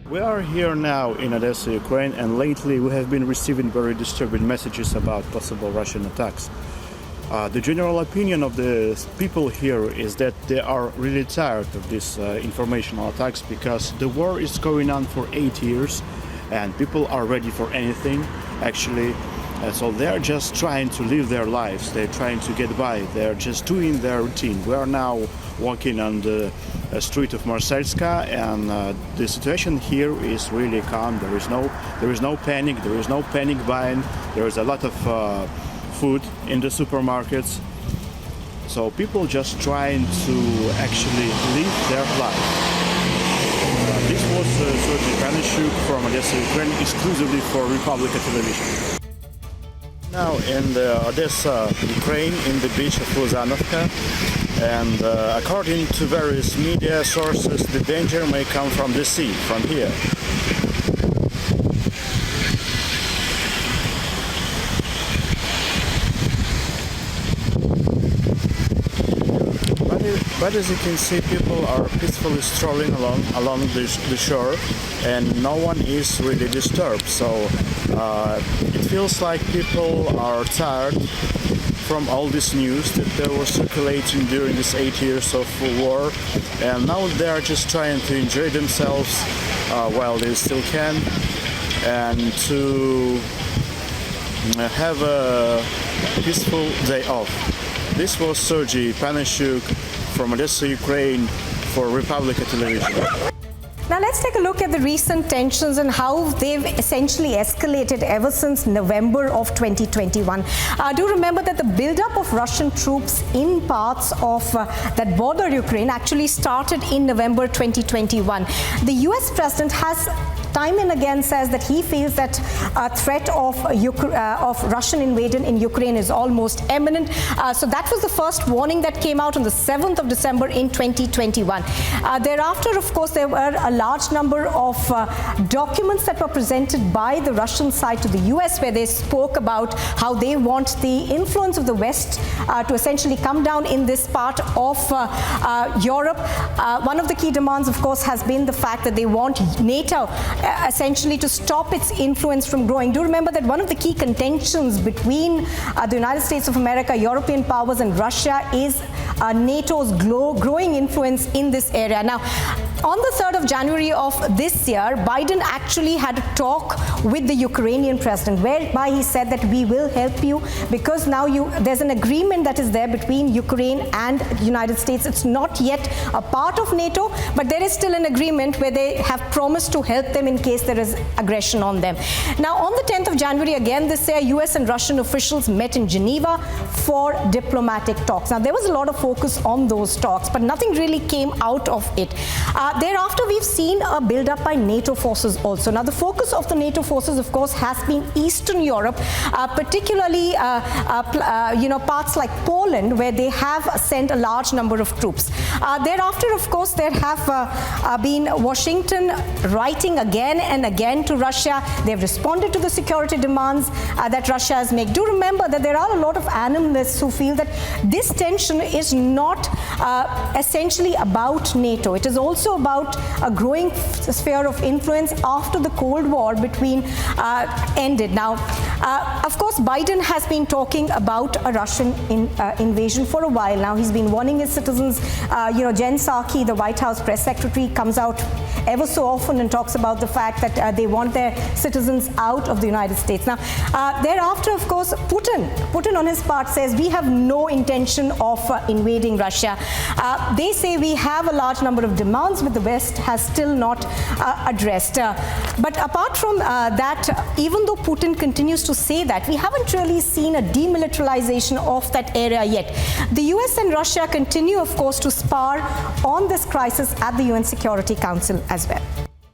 We are here now in Odessa, Ukraine, and lately we have been receiving very disturbing messages about possible Russian attacks. The general opinion of the people here is that they are really tired of these informational attacks because the war is going on for 8 years and people are ready for anything, actually. So they're just trying to live their lives, they're trying to get by, they're just doing their routine. We are now walking on the street of Marselska, and the situation here is really calm. There is no panic, there is no panic buying, there is a lot of food in the supermarkets. So people just trying to actually live their life. This was Sergei from Odessa, Ukraine, exclusively for Republica Television. Now in the Odessa, Ukraine, in the beach of Luzanovka, and according to various media sources, the danger may come from the sea, from here. But as you can see, people are peacefully strolling along the shore, and no one is really disturbed. So it feels like people are tired from all this news that they were circulating during these 8 years of war, and now they are just trying to enjoy themselves while they still can, and to have a peaceful day off. This was Sergei Panashuk from Odessa, Ukraine, for Republica Television. Now let's take a look at the recent tensions and how they've essentially escalated ever since November of 2021. Do remember that the buildup of Russian troops in parts of that border Ukraine actually started in November 2021. The US president has time and again says that he feels that a threat of Russian invasion in Ukraine is almost imminent. So that was the first warning that came out on the 7th of December in 2021. Thereafter, of course, there were a large number of documents that were presented by the Russian side to the US, where they spoke about how they want the influence of the West to essentially come down in this part of Europe. One of the key demands, of course, has been the fact that they want NATO essentially to stop its influence from growing. Do remember that one of the key contentions between the United States of America, European powers, and Russia is NATO's growing influence in this area. Now, on the 3rd of January of this year, Biden actually had a talk with the Ukrainian president, whereby he said that we will help you because now there's an agreement that is there between Ukraine and the United States. It's not yet a part of NATO, but there is still an agreement where they have promised to help them in case there is aggression on them. Now, on the 10th of January, again this year, US and Russian officials met in Geneva for diplomatic talks. Now, there was a lot of focus on those talks, but nothing really came out of it. Thereafter, we've seen a build-up by NATO forces also. Now, the focus of the NATO forces, of course, has been Eastern Europe, particularly parts like Poland, where they have sent a large number of troops. Thereafter, of course, there have been Washington writing again and again to Russia. They've responded to the security demands that Russia has made. Do remember that there are a lot of analysts who feel that this tension is not essentially about NATO. It is also about a growing sphere of influence after the Cold War ended. Now, of course, Biden has been talking about a Russian invasion for a while now. He's been warning his citizens. Jen Psaki, the White House press secretary, comes out ever so often and talks about the fact that they want their citizens out of the United States. Now, thereafter, of course, Putin on his part says we have no intention of invading Russia. They say we have a large number of demands which the West has still not addressed. But apart from that, even though Putin continues to say that, we haven't really seen a demilitarization of that area yet. The US and Russia continue, of course, to spar on this crisis at the UN Security Council as well.